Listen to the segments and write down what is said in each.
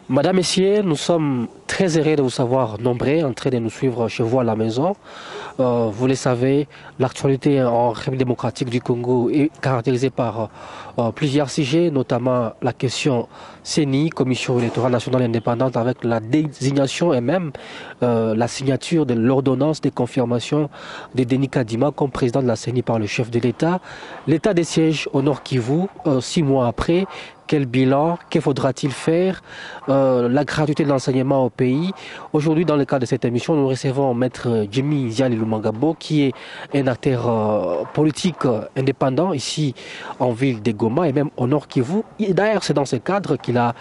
Madame, Messieurs, nous sommes très heureux de vous savoir nombreux en train de nous suivre chez vous à la maison. Vous le savez, l'actualité en République démocratique du Congo est caractérisée par plusieurs sujets, notamment la question CENI, Commission électorale nationale indépendante, avec la désignation et même la signature de l'ordonnance de confirmation de Denis Kadima comme président de la CENI par le chef de l'État. L'état des sièges au Nord Kivu, 6 mois après. Quel bilan? Que faudra-t-il faire? La gratuité de l'enseignement au pays. Aujourd'hui, dans le cadre de cette émission, nous recevons Maître Jimmy Ziali Lumangabo, qui est un acteur politique indépendant ici en ville de Goma et même au Nord Kivu. D'ailleurs, c'est dans ce cadre qu'il a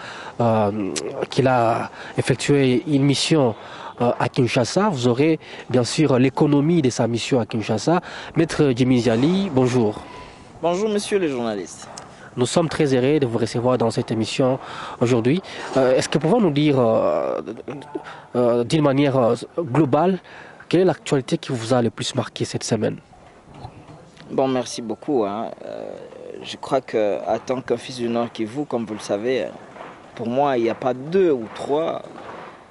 effectué une mission à Kinshasa. Vous aurez bien sûr l'économie de sa mission à Kinshasa. Maître Jimmy Ziali, bonjour. Bonjour, monsieur le journaliste. Nous sommes très heureux de vous recevoir dans cette émission aujourd'hui. Est-ce que vous pouvez nous dire d'une manière globale quelle est l'actualité qui vous a le plus marqué cette semaine? Bon, merci beaucoup. Je crois qu'en tant qu'un fils du Nord Kivu, comme vous le savez, pour moi, il n'y a pas deux ou trois.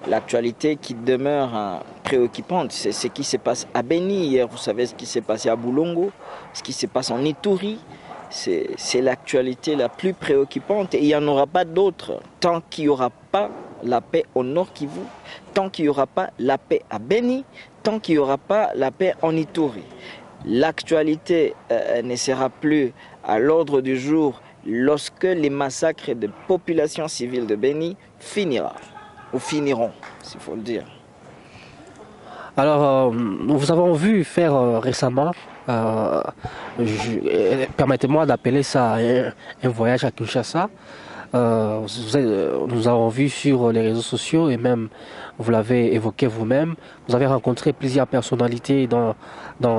L'actualité qui demeure préoccupante, c'est ce qui se passe à Beni. Hier, vous savez ce qui s'est passé à Boulongo, ce qui se passe en Ituri. C'est l'actualité la plus préoccupante et il n'y en aura pas d'autre tant qu'il n'y aura pas la paix au Nord Kivu, tant qu'il n'y aura pas la paix à Beni, tant qu'il n'y aura pas la paix en Ituri. L'actualité ne sera plus à l'ordre du jour lorsque les massacres de populations civiles de Beni finiront, s'il faut le dire. Alors, nous vous avons vu faire récemment, permettez-moi d'appeler ça un voyage à Kinshasa. Nous avons vu sur les réseaux sociaux et même, vous l'avez évoqué vous-même, vous avez rencontré plusieurs personnalités dans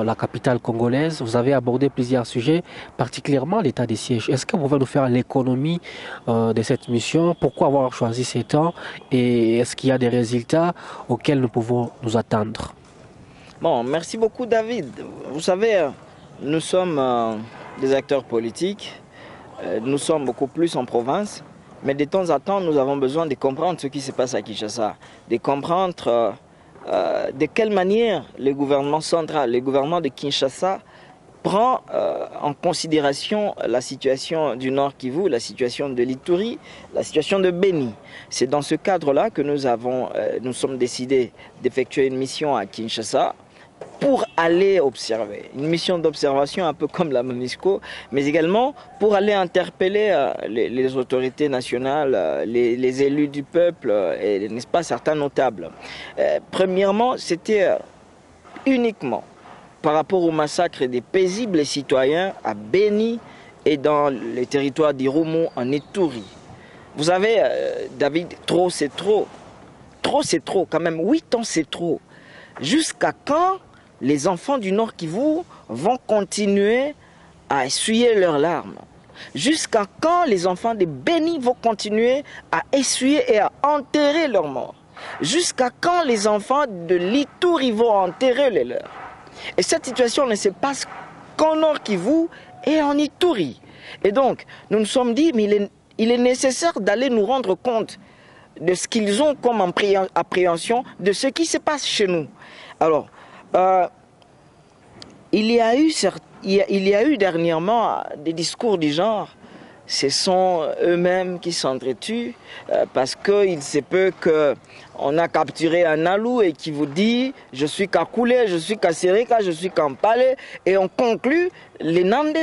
la capitale congolaise, vous avez abordé plusieurs sujets, particulièrement l'état des sièges. Est-ce que vous pouvez nous faire l'économie de cette mission? Pourquoi avoir choisi ces temps? Et est-ce qu'il y a des résultats auxquels nous pouvons nous attendre? Bon, merci beaucoup David. Vous savez, nous sommes des acteurs politiques. Nous sommes beaucoup plus en province, mais de temps en temps, nous avons besoin de comprendre ce qui se passe à Kinshasa, de comprendre de quelle manière le gouvernement central, le gouvernement de Kinshasa prend en considération la situation du Nord Kivu, la situation de l'Ituri, la situation de Beni. C'est dans ce cadre-là que nous sommes décidés d'effectuer une mission à Kinshasa pour aller observer, une mission d'observation un peu comme la MONUSCO, mais également pour aller interpeller les autorités nationales, les élus du peuple et, n'est-ce pas, certains notables. Premièrement, c'était uniquement par rapport au massacre des paisibles citoyens à Beni et dans les territoires d'Irumu en Ituri. Vous savez, David, trop c'est trop. Trop c'est trop, quand même, 8 ans c'est trop. Jusqu'à quand les enfants du Nord Kivu vont continuer à essuyer leurs larmes? Jusqu'à quand les enfants de Beni vont continuer à essuyer et à enterrer leurs morts? Jusqu'à quand les enfants de l'Ituri vont enterrer les leurs? Et cette situation ne se passe qu'en Nord Kivu et en Ituri. Et donc, nous nous sommes dit, mais il est nécessaire d'aller nous rendre compte de ce qu'ils ont comme appréhension, de ce qui se passe chez nous. Alors, il y a eu dernièrement des discours du genre, ce sont eux-mêmes qui s'entretuent parce qu'il se peut qu'on a capturé un alou et qui vous dit je suis Kakule, je suis Kasereka, je suis Kampale, et on conclut les Nande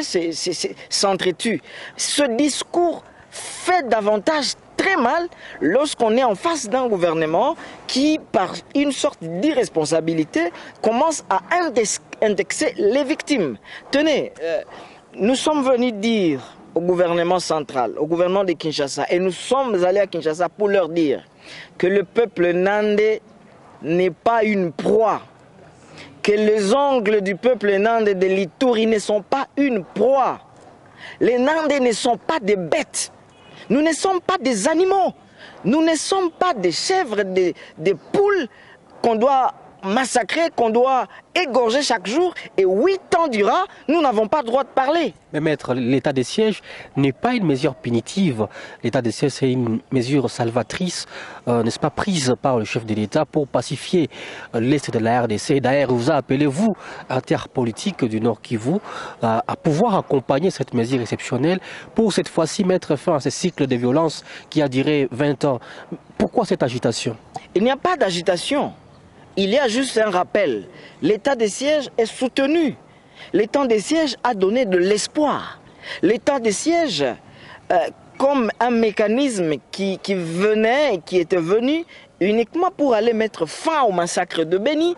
s'entretuent. Ce discours fait davantage très mal lorsqu'on est en face d'un gouvernement qui, par une sorte d'irresponsabilité, commence à indexer les victimes. Tenez, nous sommes venus dire au gouvernement central, au gouvernement de Kinshasa, et nous sommes allés à Kinshasa pour leur dire que le peuple Nande n'est pas une proie, que les ongles du peuple Nande de l'Ituri ne sont pas une proie. Les Nande ne sont pas des bêtes. Nous ne sommes pas des animaux. Nous ne sommes pas des chèvres, des poules qu'on doit massacrer, qu'on doit égorger chaque jour, et 8 ans durant, nous n'avons pas le droit de parler. Mais maître, l'état de siège n'est pas une mesure punitive. L'état de siège, c'est une mesure salvatrice, n'est-ce pas, prise par le chef de l'État pour pacifier l'Est de la RDC. D'ailleurs, vous appelez-vous, acteurs politiques du Nord Kivu, à pouvoir accompagner cette mesure exceptionnelle pour cette fois-ci mettre fin à ce cycle de violence qui a duré 20 ans. Pourquoi cette agitation? Il n'y a pas d'agitation. Il y a juste un rappel. L'état de siège est soutenu. L'état de siège a donné de l'espoir. L'état de siège, comme un mécanisme qui venait et qui était venu uniquement pour aller mettre fin au massacre de Beni,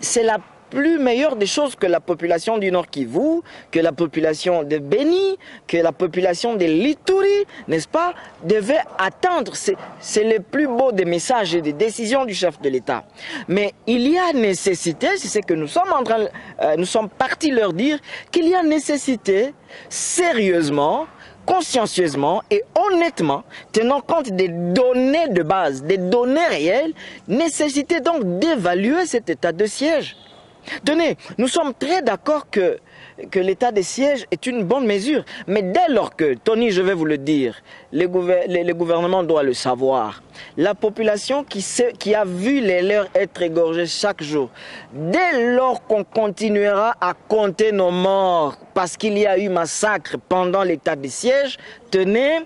c'est la plus meilleure des choses que la population du Nord Kivu, que la population de Beni, que la population de l'Ituri, n'est-ce pas, devait attendre. C'est le plus beau des messages et des décisions du chef de l'État. Mais il y a nécessité, c'est ce que nous sommes partis leur dire, qu'il y a nécessité, sérieusement, consciencieusement et honnêtement, tenant compte des données de base, des données réelles, nécessité donc d'évaluer cet état de siège. Tenez, nous sommes très d'accord que l'état de siège est une bonne mesure. Mais dès lors que, Tony, je vais vous le dire, le gouvernement doit le savoir. La population qui a vu les leurs être égorgés chaque jour, dès lors qu'on continuera à compter nos morts parce qu'il y a eu massacre pendant l'état de siège, tenez,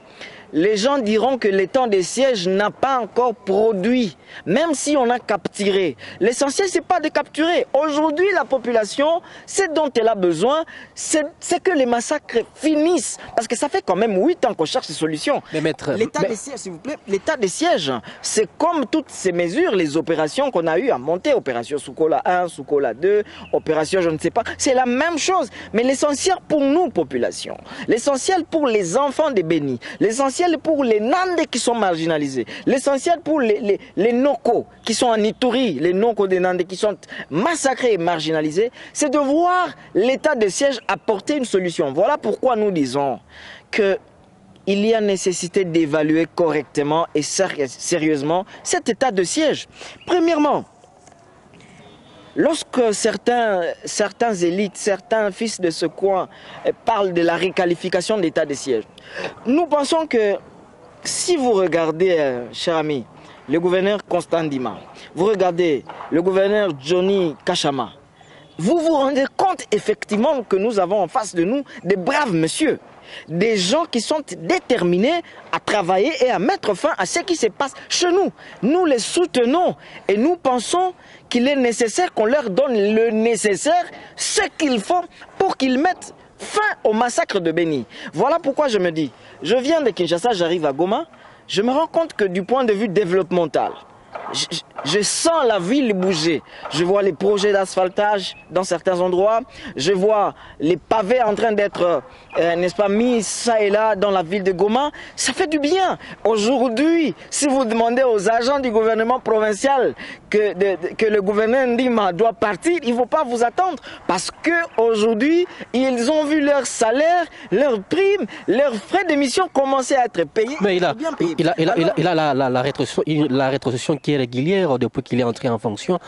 les gens diront que l'état de siège n'a pas encore produit, même si on a capturé. L'essentiel, c'est pas de capturer. Aujourd'hui, la population, ce dont elle a besoin, c'est que les massacres finissent. Parce que ça fait quand même 8 ans qu'on cherche des solutions. L'état de siège, s'il vous plaît, l'état de siège, c'est comme toutes ces mesures, les opérations qu'on a eu à monter, opération Soukola 1, Soukola 2, opération je ne sais pas, c'est la même chose. Mais l'essentiel pour nous, population, l'essentiel pour les enfants des Bénis, l'essentiel pour les Nandés qui sont marginalisés, l'essentiel pour les Noko qui sont en Ituri, les Noko des Nandés qui sont massacrés et marginalisés, c'est de voir l'état de siège apporter une solution. Voilà pourquoi nous disons qu'il y a nécessité d'évaluer correctement et sérieusement cet état de siège. Premièrement, lorsque certains élites, certains fils de ce coin parlent de la réqualification de l'état de siège, nous pensons que si vous regardez, cher ami, le gouverneur Constant Ndima, vous regardez le gouverneur Johnny Kachama, vous vous rendez compte effectivement que nous avons en face de nous des braves messieurs, des gens qui sont déterminés à travailler et à mettre fin à ce qui se passe chez nous. Nous les soutenons et nous pensons qu'il est nécessaire qu'on leur donne le nécessaire, ce qu'il faut pour qu'ils mettent fin au massacre de Beni. Voilà pourquoi je me dis, je viens de Kinshasa, j'arrive à Goma, je me rends compte que du point de vue développemental, je sens la ville bouger. Je vois les projets d'asphaltage dans certains endroits. Je vois les pavés en train d'être, n'est-ce pas, mis ça et là dans la ville de Goma. Ça fait du bien. Aujourd'hui, si vous demandez aux agents du gouvernement provincial que le gouverneur Ndima doit partir, il ne faut pas vous attendre. Parce qu'aujourd'hui, ils ont vu leur salaire, leurs primes, leurs frais d'émission commencer à être payés. Mais il a la rétrocession qui est régulière depuis qu'il est entré en fonction,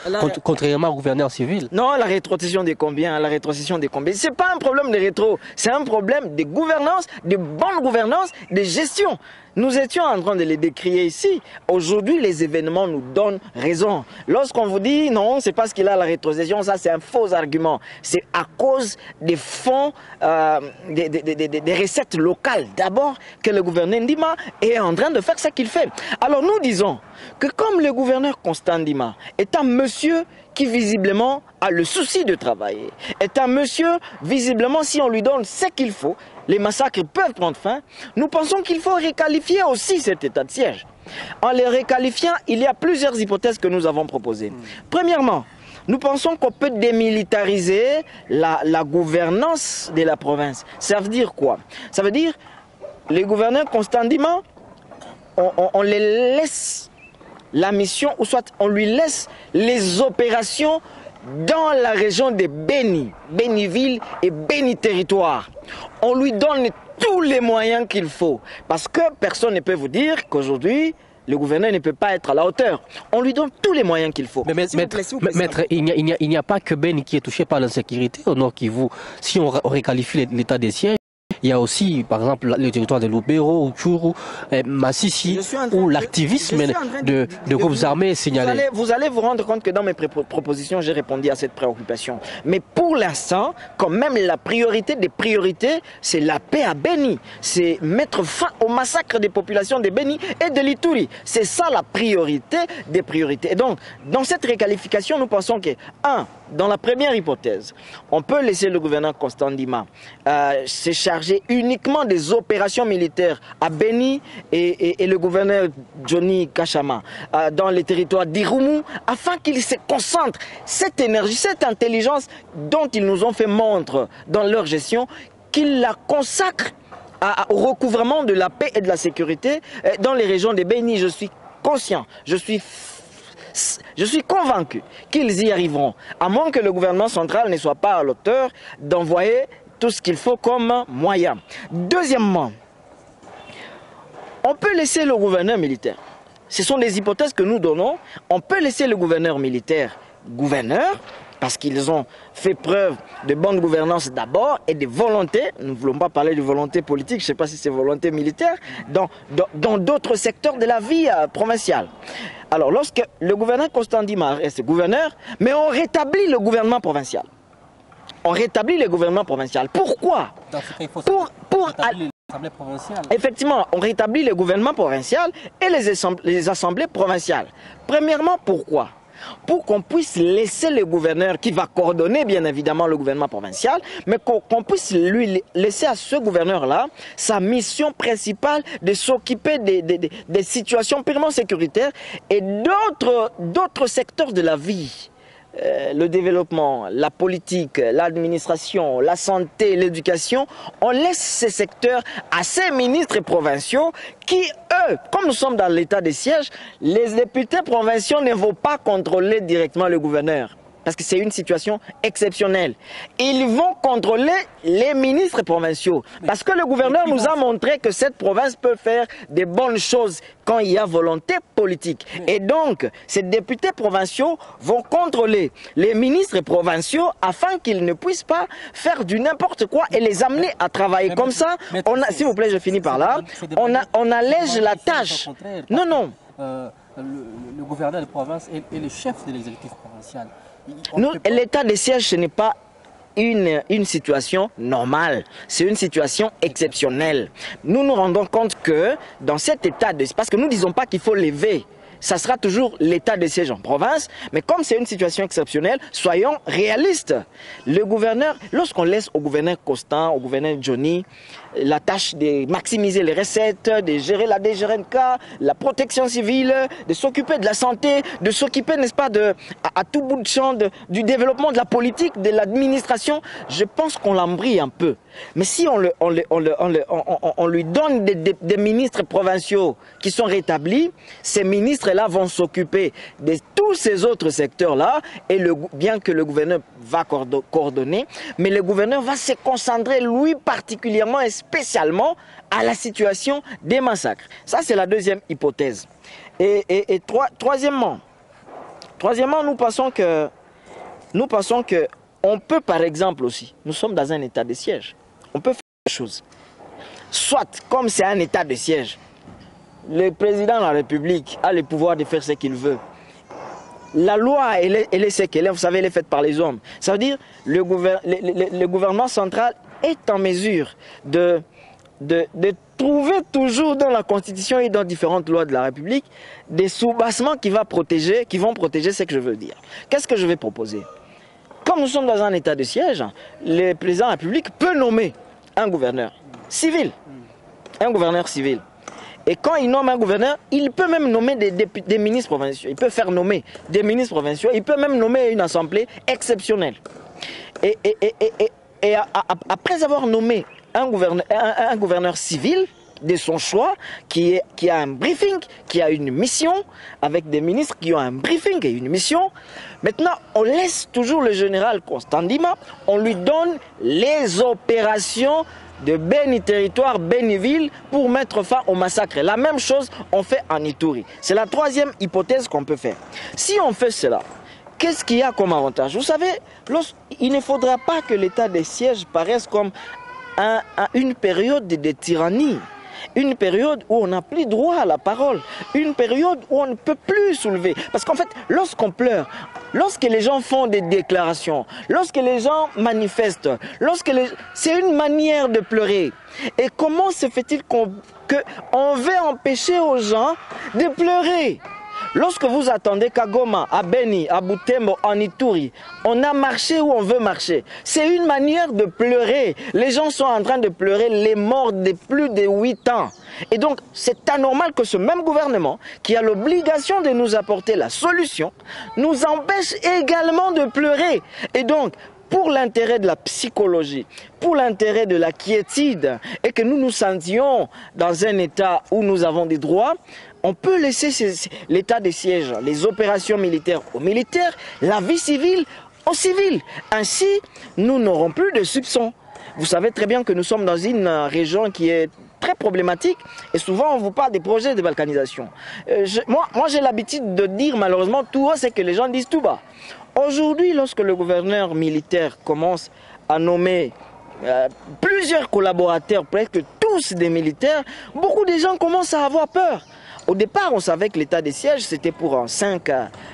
contrairement au gouverneur civil. Non, la rétrocession des combien? La rétrocession des combien? C'est pas un problème de rétro, c'est un problème de gouvernance, de bonne gouvernance, de gestion. Nous étions en train de les décrier ici. Aujourd'hui, les événements nous donnent raison. Lorsqu'on vous dit non, c'est parce qu'il a la rétrocession, ça c'est un faux argument. C'est à cause des fonds, des recettes locales d'abord que le gouverneur Ndima est en train de faire ce qu'il fait. Alors nous disons que comme le gouverneur Constant Ndima est un monsieur qui visiblement a le souci de travailler, est un monsieur, visiblement, si on lui donne ce qu'il faut, les massacres peuvent prendre fin, nous pensons qu'il faut réqualifier aussi cet état de siège. En les réqualifiant, il y a plusieurs hypothèses que nous avons proposées. Premièrement, nous pensons qu'on peut démilitariser la gouvernance de la province. Ça veut dire quoi? Ça veut dire, les gouverneurs Constant Ndima, on les laisse la mission, ou soit on lui laisse les opérations dans la région de Beni, Béniville et Beni territoire. On lui donne tous les moyens qu'il faut. Parce que personne ne peut vous dire qu'aujourd'hui, le gouverneur ne peut pas être à la hauteur. On lui donne tous les moyens qu'il faut. Mais maître, il n'y a pas que Beni qui est touché par l'insécurité au Nord Kivu. Si on requalifie l'état des sièges, il y a aussi, par exemple, le territoire de Lubero, Uchuru, Massissi, où l'activisme de groupes armés est signalé. Vous allez vous rendre compte que dans mes propositions, j'ai répondu à cette préoccupation. Mais pour l'instant, quand même, la priorité des priorités, c'est la paix à Beni. C'est mettre fin au massacre des populations de Beni et de l'Ituri. C'est ça la priorité des priorités. Et donc, dans cette réqualification, nous pensons que, dans la première hypothèse, on peut laisser le gouverneur Constant Ndima se charger uniquement des opérations militaires à Beni et le gouverneur Johnny Kachama dans les territoires d'Irumu, afin qu'ils se concentrent cette énergie, cette intelligence dont ils nous ont fait montre dans leur gestion, qu'ils la consacrent au recouvrement de la paix et de la sécurité dans les régions de Beni. Je suis conscient, je suis convaincu qu'ils y arriveront, à moins que le gouvernement central ne soit pas à l'auteur d'envoyer tout ce qu'il faut comme moyen. Deuxièmement, on peut laisser le gouverneur militaire. Ce sont des hypothèses que nous donnons. On peut laisser le gouverneur militaire gouverneur, parce qu'ils ont fait preuve de bonne gouvernance d'abord et de volonté. Nous ne voulons pas parler de volonté politique, je ne sais pas si c'est volonté militaire, dans d'autres secteurs de la vie provinciale. Alors, lorsque le gouverneur Constant Ndima reste gouverneur, mais on rétablit le gouvernement provincial. On rétablit le gouvernement provincial. Pourquoi? Pour l'Assemblée provinciale. Effectivement, on rétablit le gouvernement provincial et les assemblées provinciales. Premièrement, pourquoi? Pour qu'on puisse laisser le gouverneur, qui va coordonner bien évidemment le gouvernement provincial, mais qu'on puisse lui laisser à ce gouverneur-là sa mission principale de s'occuper des situations purement sécuritaires et d'autres secteurs de la vie. Le développement, la politique, l'administration, la santé, l'éducation, on laisse ces secteurs à ces ministres provinciaux qui, eux, comme nous sommes dans l'état de siège, les députés provinciaux ne vont pas contrôler directement le gouverneur. Parce que c'est une situation exceptionnelle. Ils vont contrôler les ministres provinciaux. Parce que le gouverneur nous a montré que cette province peut faire des bonnes choses quand il y a volonté politique. Et donc, ces députés provinciaux vont contrôler les ministres provinciaux afin qu'ils ne puissent pas faire du n'importe quoi et les amener à travailler. Comme ça, s'il vous plaît, je finis par là, on allège la tâche. Non, non. Le gouverneur de province est le chef de l'exécutif provincial. L'état de siège, ce n'est pas une situation normale, c'est une situation exceptionnelle. Nous nous rendons compte que dans cet état de siège, parce que nous ne disons pas qu'il faut lever, ça sera toujours l'état de siège en province, mais comme c'est une situation exceptionnelle, soyons réalistes. Le gouverneur, lorsqu'on laisse au gouverneur Constant, au gouverneur Johnny, la tâche de maximiser les recettes, de gérer la DGRNK, la protection civile, de s'occuper de la santé, de s'occuper, n'est-ce pas, à tout bout de champ du développement de la politique, de l'administration, je pense qu'on l'embrouille un peu. Mais si on lui donne des ministres provinciaux qui sont rétablis, ces ministres-là vont s'occuper de tous ces autres secteurs-là, et bien que le gouverneur va coordonner, mais le gouverneur va se concentrer, lui particulièrement et spécialement, à la situation des massacres. Ça, c'est la deuxième hypothèse. Troisièmement, nous pensons que on peut, par exemple aussi, nous sommes dans un état de siège, on peut faire des choses. Soit, comme c'est un état de siège, le président de la République a le pouvoir de faire ce qu'il veut. La loi, elle est ce qu'elle est, vous savez, elle est faite par les hommes. Ça veut dire que le gouvernement central est en mesure de trouver toujours dans la Constitution et dans différentes lois de la République des soubassements qui vont protéger ce que je veux dire. Qu'est-ce que je vais proposer? Comme nous sommes dans un état de siège, le président de la République peut nommer un gouverneur civil. Un gouverneur civil. Et quand il nomme un gouverneur, il peut même nommer des ministres provinciaux. Il peut faire nommer des ministres provinciaux. Il peut même nommer une assemblée exceptionnelle. Et après avoir nommé un gouverneur civil de son choix, qui a un briefing, qui a une mission, avec des ministres qui ont un briefing et une mission, maintenant on laisse toujours le général Constant Ndima, on lui donne les opérations de Beni territoire, Béniville pour mettre fin au massacre. La même chose on fait en Ituri. C'est la troisième hypothèse qu'on peut faire. Si on fait cela, qu'est-ce qu'il y a comme avantage? Vous savez, il ne faudra pas que l'état de siège paraisse comme une période de tyrannie. Une période où on n'a plus droit à la parole, une période où on ne peut plus soulever. Parce qu'en fait, lorsqu'on pleure, lorsque les gens font des déclarations, lorsque les gens manifestent, c'est une manière de pleurer. Et comment se fait-il qu'on veut empêcher aux gens de pleurer? Lorsque vous attendez qu'à Goma, à Beni, à Butembo, en Ituri, on a marché où on veut marcher. C'est une manière de pleurer. Les gens sont en train de pleurer les morts de plus de 8 ans. Et donc, c'est anormal que ce même gouvernement, qui a l'obligation de nous apporter la solution, nous empêche également de pleurer. Et donc, pour l'intérêt de la psychologie, pour l'intérêt de la quiétude, et que nous nous sentions dans un état où nous avons des droits, on peut laisser l'état de siège, les opérations militaires aux militaires, la vie civile aux civils. Ainsi, nous n'aurons plus de soupçons. Vous savez très bien que nous sommes dans une région qui est très problématique et souvent on vous parle des projets de balkanisation. Moi j'ai l'habitude de dire malheureusement tout haut, c'est que les gens disent tout bas. Aujourd'hui, lorsque le gouverneur militaire commence à nommer plusieurs collaborateurs, presque tous des militaires, beaucoup de gens commencent à avoir peur. Au départ, on savait que l'état des sièges, c'était pour 5,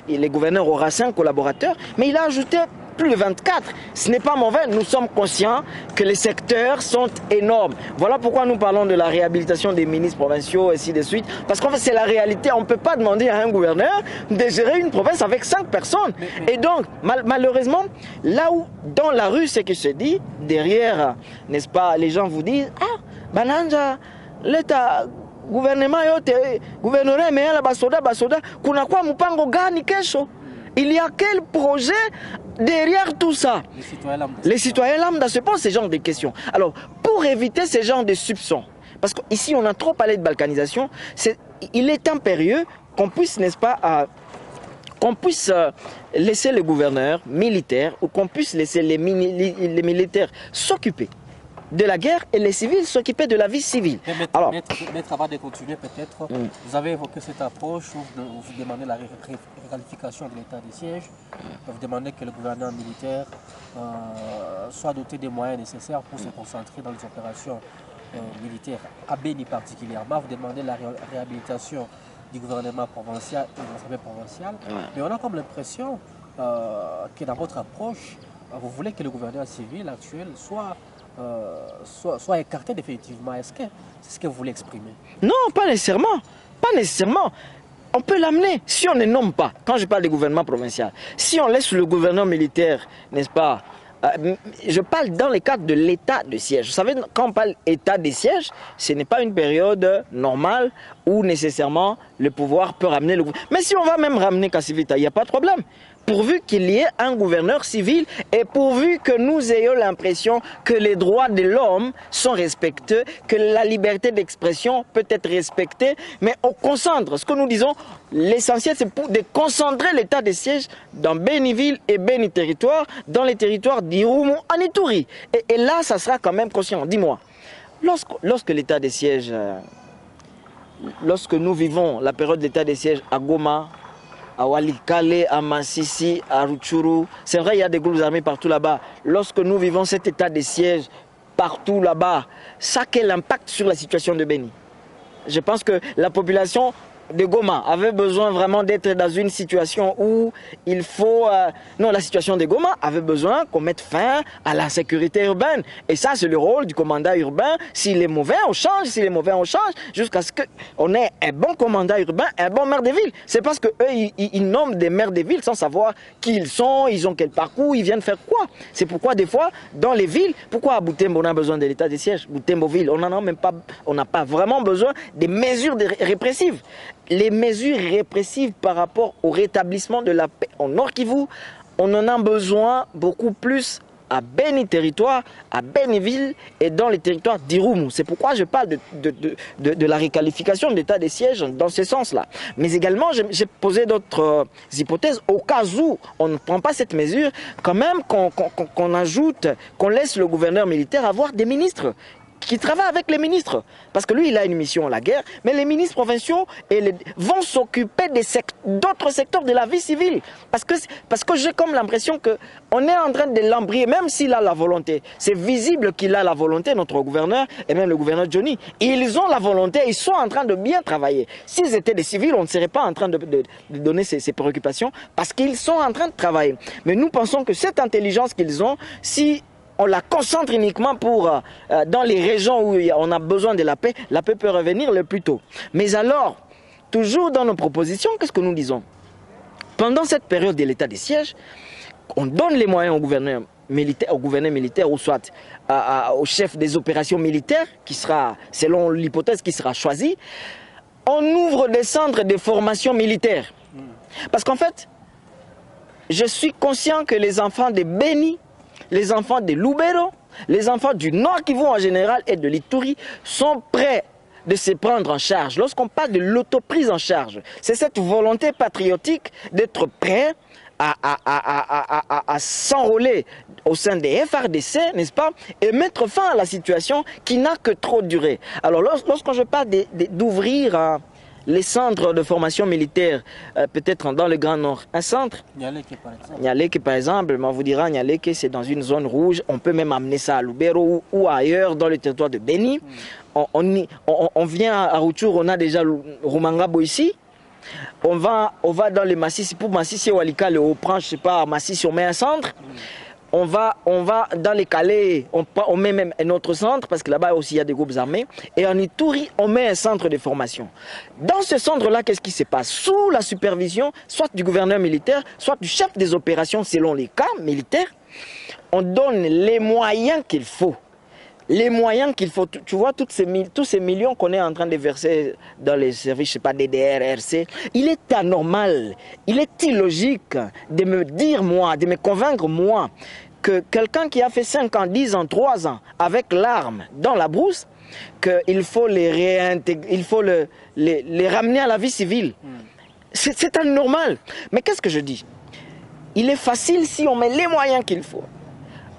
et les gouverneurs aura 5 collaborateurs, mais il a ajouté plus de 24. Ce n'est pas mauvais, nous sommes conscients que les secteurs sont énormes. Voilà pourquoi nous parlons de la réhabilitation des ministres provinciaux, et ainsi de suite. Parce qu'en fait, c'est la réalité. On ne peut pas demander à un gouverneur de gérer une province avec 5 personnes. Et donc, malheureusement, là où, dans la rue, c'est que se dit, derrière, n'est-ce pas, les gens vous disent, ah, Bananja, l'État... gouvernement yote gouvernement mais la basoda kuna kwa mpango gani kesho? Il y a quel projet derrière tout ça? Les citoyens lambda se posent ce genre de questions. Alors, pour éviter ce genre de soupçons, parce qu'ici on a trop parlé de balkanisation, il est impérieux qu'on puisse, n'est-ce pas, qu'on puisse laisser les gouverneurs militaires ou qu'on puisse laisser les militaires s'occuper de la guerre et les civils s'occupaient de la vie civile. Alors, maître, avant de continuer peut-être, vous avez évoqué cette approche où vous demandez la réqualification de l'état de siège, vous demandez que le gouvernement militaire soit doté des moyens nécessaires pour se concentrer dans les opérations militaires, à Beni particulièrement, vous demandez la réhabilitation du gouvernement provincial et de l'Assemblée provinciale, mais on a comme l'impression que dans votre approche, vous voulez que le gouvernement civil actuel soit écarté définitivement. Est-ce que c'est ce que vous voulez exprimer? Non, pas nécessairement. Pas nécessairement. On peut l'amener si on ne nomme pas. Quand je parle du gouvernement provincial, si on laisse le gouvernement militaire, n'est-ce pas, je parle dans le cadre de l'état de siège. Vous savez, quand on parle d'état de siège, ce n'est pas une période normale où nécessairement le pouvoir peut ramener le gouvernement. Mais si on va même ramener Kassivita, il n'y a pas de problème. Pourvu qu'il y ait un gouverneur civil et pourvu que nous ayons l'impression que les droits de l'homme sont respectés, que la liberté d'expression peut être respectée, mais on concentre. Ce que nous disons, l'essentiel c'est de concentrer l'état de siège dans Béniville et Beni territoire, dans les territoires d'Irumu en Ituri. Et là, ça sera quand même conscient. Dis-moi, lorsque l'état de siège, lorsque nous vivons la période d'état de siège à Goma, à Walikale, à Massissi, à Rutshuru. C'est vrai, il y a des groupes armés partout là-bas. Lorsque nous vivons cet état de siège partout là-bas, ça a quel impact sur la situation de Beni? Je pense que la population de Goma avait besoin vraiment d'être dans une situation où il faut... non, la situation de Goma avait besoin qu'on mette fin à la sécurité urbaine. Et ça, c'est le rôle du commandant urbain. S'il est mauvais, on change. S'il est mauvais, on change. Jusqu'à ce qu'on ait un bon commandant urbain, un bon maire de ville. C'est parce qu'eux, ils nomment des maires de ville sans savoir qui ils sont, ils ont quel parcours, ils viennent faire quoi. C'est pourquoi, des fois, dans les villes, pourquoi à Butembo, on a besoin de l'état de siège? Butembo-ville, on n'a pas vraiment besoin des mesures répressives. Les mesures répressives par rapport au rétablissement de la paix en Nord Kivu, on en a besoin beaucoup plus à Beni territoire, à Béniville et dans les territoires d'Irumu. C'est pourquoi je parle de la réqualification de l'état des sièges dans ce sens-là. Mais également, j'ai posé d'autres hypothèses au cas où on ne prend pas cette mesure, quand même qu'on ajoute, qu'on laisse le gouverneur militaire avoir des ministres. qui travaille avec les ministres. Parce que lui, il a une mission à la guerre, mais les ministres provinciaux vont s'occuper d'autres secteurs de la vie civile. Parce que j'ai comme l'impression qu'on est en train de l'embrayer, même s'il a la volonté. C'est visible qu'il a la volonté, notre gouverneur, et même le gouverneur Johnny. Ils ont la volonté, ils sont en train de bien travailler. S'ils étaient des civils, on ne serait pas en train de donner ces préoccupations, parce qu'ils sont en train de travailler. Mais nous pensons que cette intelligence qu'ils ont, si on la concentre uniquement dans les régions où on a besoin de la paix peut revenir le plus tôt. Mais alors, toujours dans nos propositions, qu'est-ce que nous disons? Pendant cette période de l'état de siège, on donne les moyens au gouverneur militaire ou soit au chef des opérations militaires, qui sera, selon l'hypothèse qui sera choisie, on ouvre des centres de formation militaire. Parce qu'en fait, je suis conscient que les enfants de Beni, les enfants de Lubero, les enfants du Nord Kivu en général et de l'Ituri sont prêts de se prendre en charge. Lorsqu'on parle de l'autoprise en charge, c'est cette volonté patriotique d'être prêt à s'enrôler au sein des FRDC, n'est-ce pas, et mettre fin à la situation qui n'a que trop duré. Alors lorsque je parle d'ouvrir les centres de formation militaire, peut-être dans le Grand Nord, un centre, Nyaleke par exemple, on vous dira Nyaleke c'est dans une zone rouge, on peut même amener ça à Lubero ou ailleurs dans le territoire de Beni. On vient à Rutshuru, on a déjà Rumangabo ici. On va dans les Massissi, pour Massissi Walika, on prend, je sais pas, Massissi, on met un centre. On va dans les Calais, on met même un autre centre, parce que là-bas aussi il y a des groupes armés. Et en Ituri, on met un centre de formation. Dans ce centre-là, qu'est-ce qui se passe? Sous la supervision, soit du gouverneur militaire, soit du chef des opérations selon les cas militaires, on donne les moyens qu'il faut. Les moyens qu'il faut, tu vois, tous ces millions qu'on est en train de verser dans les services, je sais pas, DDR, RC, il est anormal, il est illogique de me dire moi, de me convaincre moi, que quelqu'un qui a fait 5 ans, 10 ans, 3 ans avec l'arme dans la brousse, qu'il faut les réintégrer, il faut les ramener à la vie civile. C'est anormal. Mais qu'est-ce que je dis? Il est facile si on met les moyens qu'il faut.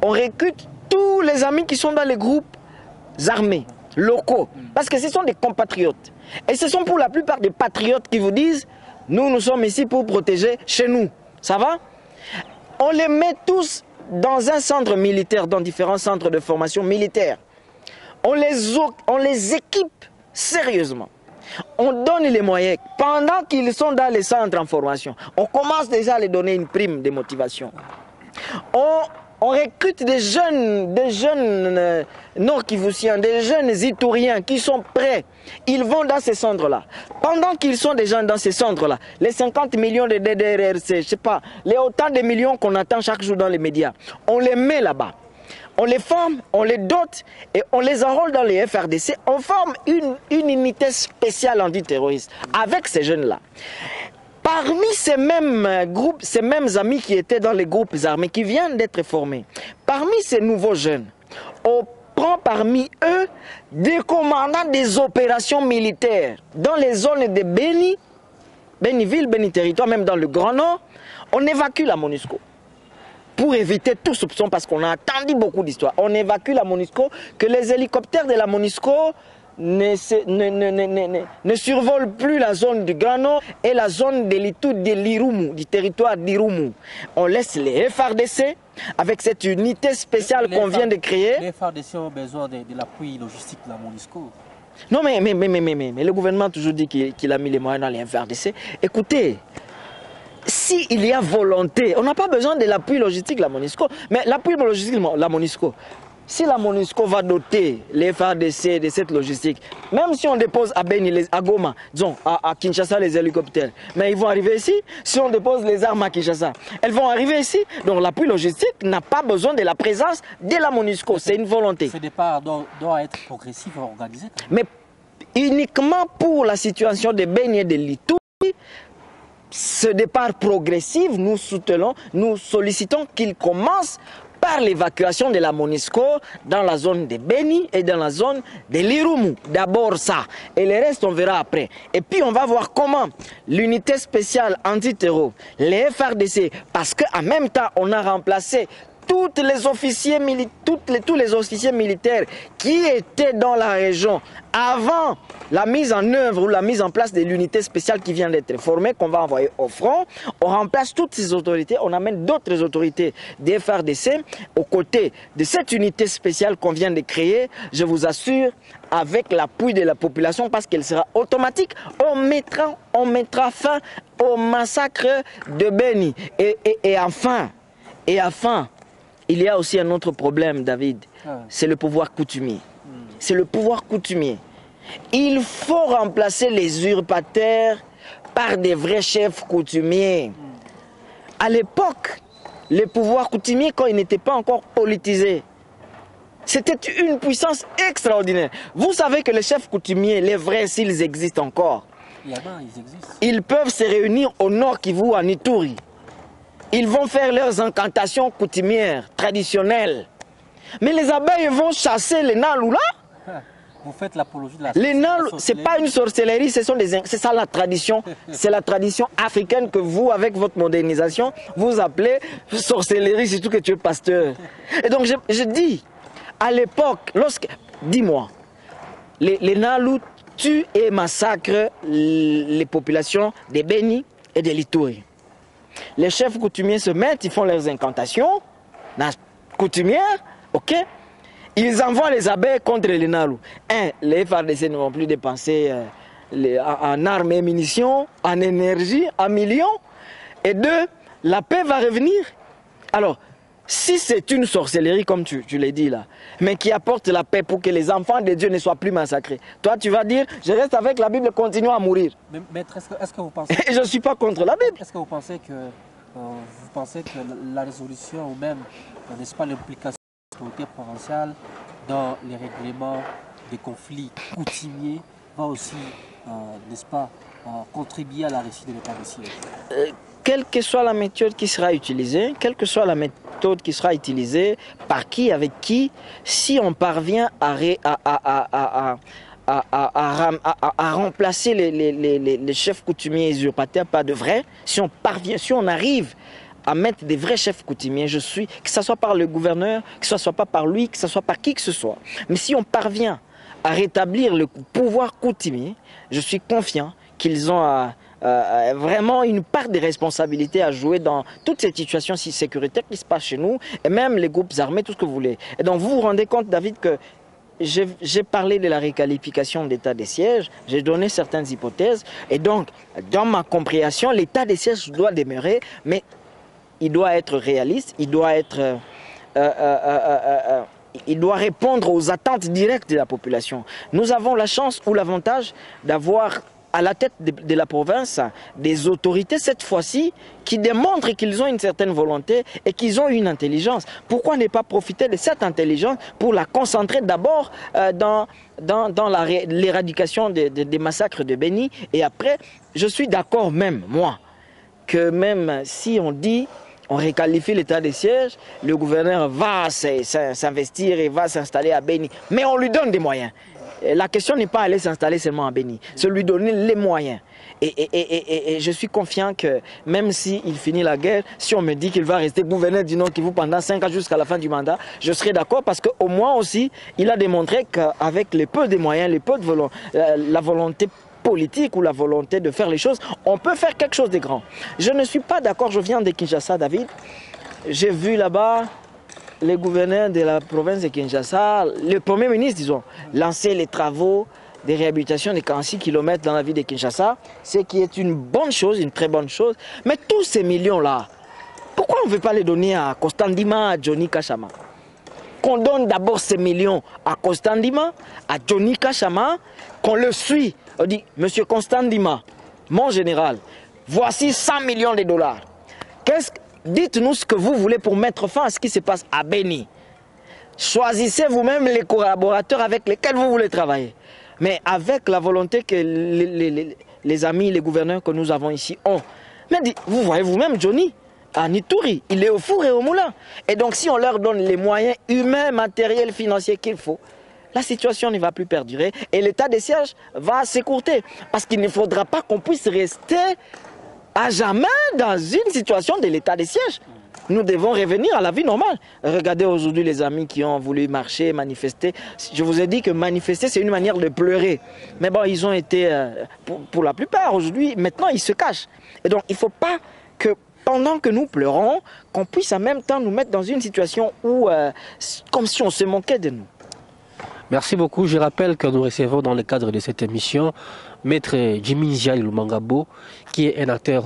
On recrute tous les amis qui sont dans les groupes armés, locaux, parce que ce sont des compatriotes. Et ce sont pour la plupart des patriotes qui vous disent, nous sommes ici pour protéger chez nous. Ça va? On les met tous dans un centre militaire, dans différents centres de formation militaire. On les équipe sérieusement. On donne les moyens. Pendant qu'ils sont dans les centres en formation, on commence déjà à les donner une prime de motivation. On recrute des jeunes nord-kivusiens, des jeunes ituriens qui sont prêts. Ils vont dans ces centres-là. Pendant qu'ils sont déjà dans ces centres-là, les 50 millions de DDRC, je sais pas, les autant de millions qu'on attend chaque jour dans les médias, on les met là-bas. On les forme, on les dote et on les enrôle dans les FRDC. On forme une unité spéciale antiterroriste avec ces jeunes-là. Parmi ces mêmes groupes, ces mêmes amis qui étaient dans les groupes armés, qui viennent d'être formés, parmi ces nouveaux jeunes, on prend parmi eux des commandants des opérations militaires dans les zones de Beni, Beniville, Beni Territoire, même dans le Grand Nord. On évacue la MONUSCO pour éviter tout soupçon, parce qu'on a entendu beaucoup d'histoires. On évacue la MONUSCO, que les hélicoptères de la MONUSCO ne survolent plus la zone du Grand Nord et la zone de l'Irumu, du territoire d'Irumu. On laisse les FRDC avec cette unité spéciale qu'on vient de créer. Les FRDC ont besoin de l'appui logistique de la MONUSCO. Non mais le gouvernement a toujours dit qu'il a mis les moyens dans les FRDC. Écoutez, s'il y a volonté, on n'a pas besoin de l'appui logistique de la MONUSCO, mais l'appui logistique de la MONUSCO, si la MONUSCO va doter les FARDC de cette logistique, même si on dépose à Beni, à Goma, disons, à Kinshasa les hélicoptères, mais ils vont arriver ici. Si on dépose les armes à Kinshasa, elles vont arriver ici. Donc l'appui logistique n'a pas besoin de la présence de la MONUSCO. C'est une volonté. Ce départ doit être progressif et organisé. Mais uniquement pour la situation de Beni et de l'Ituri, ce départ progressif, nous soutenons, nous sollicitons qu'il commence par l'évacuation de la MONUSCO dans la zone de Beni et dans la zone de l'Irumu. D'abord ça, et le reste on verra après. Et puis on va voir comment l'unité spéciale antiterror, les FRDC, parce qu'en même temps on a remplacé tous les officiers militaires qui étaient dans la région avant la mise en œuvre ou la mise en place de l'unité spéciale qui vient d'être formée, qu'on va envoyer au front. On remplace toutes ces autorités, on amène d'autres autorités des FARDC aux côtés de cette unité spéciale qu'on vient de créer. Je vous assure, avec l'appui de la population, parce qu'elle sera automatique, on mettra fin au massacre de Beni. Et enfin, il y a aussi un autre problème, David, c'est le pouvoir coutumier. C'est le pouvoir coutumier. Il faut remplacer les usurpateurs par des vrais chefs coutumiers. À l'époque, les pouvoirs coutumiers, quand ils n'étaient pas encore politisés, c'était une puissance extraordinaire. Vous savez que les chefs coutumiers, les vrais, s'ils existent encore, ils peuvent se réunir au nord Kivu, à Ituri. Ils vont faire leurs incantations coutumières, traditionnelles. Mais les abeilles vont chasser les Nalou là. Vous faites l'apologie de la Les Nalou, ce n'est pas une sorcellerie, c'est ça la tradition. C'est la tradition africaine que vous, avec votre modernisation, vous appelez sorcellerie, surtout que tu es pasteur. Et donc je dis, à l'époque, dis-moi, les Nalou tuent et massacrent les populations des Beni et de l'Ituri. Les chefs coutumiers se mettent, ils font leurs incantations coutumières, ok? Ils envoient les abeilles contre les Nalou. Les FARDC ne vont plus dépenser en armes et munitions, en énergie, en millions. Et deux, la paix va revenir. Alors, si c'est une sorcellerie, comme tu l'as dit là, mais qui apporte la paix pour que les enfants de Dieu ne soient plus massacrés, toi tu vas dire, je reste avec la Bible, continue à mourir. Maître, est-ce que vous pensez... Et je ne suis pas contre la Bible. Est-ce que vous pensez que la résolution ou même, n'est-ce pas, l'implication de l'autorité provinciale dans les règlements des conflits coutumiers va aussi, n'est-ce pas, contribuer à la réussite de l'état de siège? Quelle que soit la méthode qui sera utilisée, par qui, avec qui, si on parvient à remplacer les chefs coutumiers usurpateurs par de vrais, si on arrive à mettre des vrais chefs coutumiers, que ce soit par le gouverneur, que ce soit pas par lui, que ce soit par qui que ce soit, mais si on parvient à rétablir le pouvoir coutumier, je suis confiant qu'ils ont vraiment une part de responsabilité à jouer dans toutes ces situations si sécuritaires qui se passent chez nous, et même les groupes armés, tout ce que vous voulez. Et donc vous vous rendez compte, David, que j'ai parlé de la réqualification d'état des sièges, j'ai donné certaines hypothèses, et donc dans ma compréhension, l'état des sièges doit demeurer, mais il doit être réaliste, il doit répondre aux attentes directes de la population. Nous avons la chance ou l'avantage d'avoir à la tête de la province des autorités cette fois-ci qui démontrent qu'ils ont une certaine volonté et qu'ils ont une intelligence. Pourquoi ne pas profiter de cette intelligence pour la concentrer d'abord dans l'éradication des massacres de Beni, et après, je suis d'accord même, moi, que même si on dit on réqualifie l'état des sièges, le gouverneur va s'investir et va s'installer à Beni, mais on lui donne des moyens. La question n'est pas aller s'installer seulement à Beni, c'est lui donner les moyens. Et je suis confiant que même s'il finit la guerre, si on me dit qu'il va rester gouverneur du Nord Kivu pendant 5 ans jusqu'à la fin du mandat, je serai d'accord, parce qu'au moins aussi, il a démontré qu'avec les peu de moyens, la volonté politique ou la volonté de faire les choses, on peut faire quelque chose de grand. Je ne suis pas d'accord, je viens de Kinshasa, David. J'ai vu là-bas les gouverneurs de la province de Kinshasa, le premier ministre, disons, lancer les travaux de réhabilitation de 46 km dans la ville de Kinshasa, ce qui est une bonne chose, une très bonne chose. Mais tous ces millions-là, pourquoi on ne veut pas les donner à Constant Ndima, à Johnny Kachama? Qu'on donne d'abord ces millions à Constant Ndima, à Johnny Kachama, qu'on le suit. On dit, monsieur Constant Ndima, mon général, voici 100 millions de dollars. Dites-nous ce que vous voulez pour mettre fin à ce qui se passe à Beni. Choisissez vous-même les collaborateurs avec lesquels vous voulez travailler. Mais avec la volonté que les amis, les gouverneurs que nous avons ici ont. Mais vous voyez vous-même Johnny, à Ituri, il est au four et au moulin. Et donc si on leur donne les moyens humains, matériels, financiers qu'il faut, la situation ne va plus perdurer et l'état des sièges va s'écourter. Parce qu'il ne faudra pas qu'on puisse rester à jamais dans une situation de l'état des sièges. nous devons revenir à la vie normale. Regardez aujourd'hui les amis qui ont voulu marcher, manifester. Je vous ai dit que manifester, c'est une manière de pleurer. Mais bon, ils ont été, pour la plupart aujourd'hui, maintenant ils se cachent. Et donc, il ne faut pas que pendant que nous pleurons, qu'on puisse en même temps nous mettre dans une situation où, comme si on se moquait de nous. Merci beaucoup. Je rappelle que nous recevons dans le cadre de cette émission Maître Jimmy Nziaye Lumangabo, qui est un acteur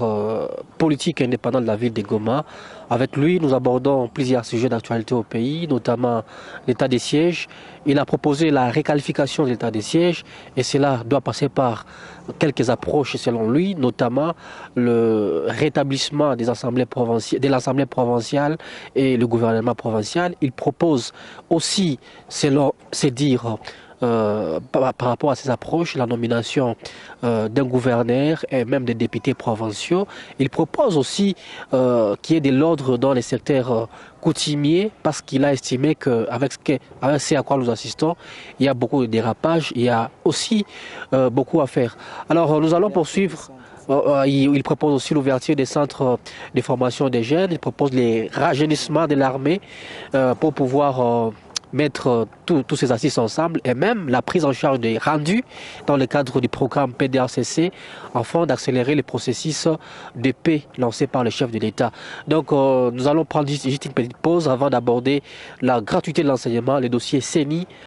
politique indépendant de la ville de Goma. Avec lui, nous abordons plusieurs sujets d'actualité au pays, notamment l'état des sièges. Il a proposé la réqualification de l'état des sièges et cela doit passer par quelques approches selon lui, notamment le rétablissement des assemblées provinciales, de l'Assemblée provinciale et le gouvernement provincial. Il propose aussi, selon ses dires, par rapport à ces approches, la nomination d'un gouverneur et même des députés provinciaux. Il propose aussi qu'il y ait de l'ordre dans les secteurs coutumiers parce qu'il a estimé qu'avec ce à quoi nous assistons, il y a beaucoup de dérapages, il y a aussi beaucoup à faire. Alors nous allons poursuivre. Il propose aussi l'ouverture des centres de formation des jeunes, il propose les rajeunissements de l'armée pour pouvoir mettre tous ces assises ensemble et même la prise en charge des rendus dans le cadre du programme PDRCC afin d'accélérer le processus de paix lancé par le chef de l'État. Donc nous allons prendre juste une petite pause avant d'aborder la gratuité de l'enseignement, le dossier CENI